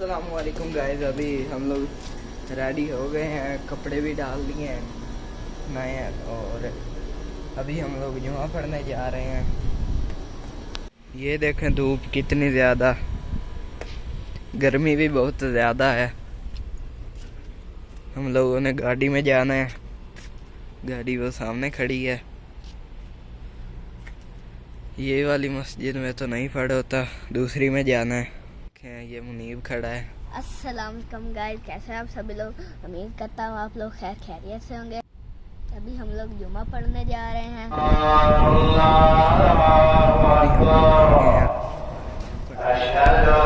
अस्सलामुअलैकुम गाइस, अभी हम लोग रेडी हो गए हैं, कपड़े भी डाल लिए हैं नए, और अभी हम लोग जुमा पढ़ने जा रहे हैं। ये देखें धूप कितनी ज़्यादा, गर्मी भी बहुत ज़्यादा है। हम लोगों ने गाड़ी में जाना है, गाड़ी वो सामने खड़ी है। ये वाली मस्जिद में तो नहीं पढ़ होता, दूसरी में जाना है। ये मुनीब खड़ा है। अस्सलाम वालेकुम गाइस, कैसे हैं आप सभी लोग। उम्मीद करता हूँ आप लोग खैर खैरियत से होंगे। अभी हम लोग जुमा पढ़ने जा रहे हैं। अभी हम लोग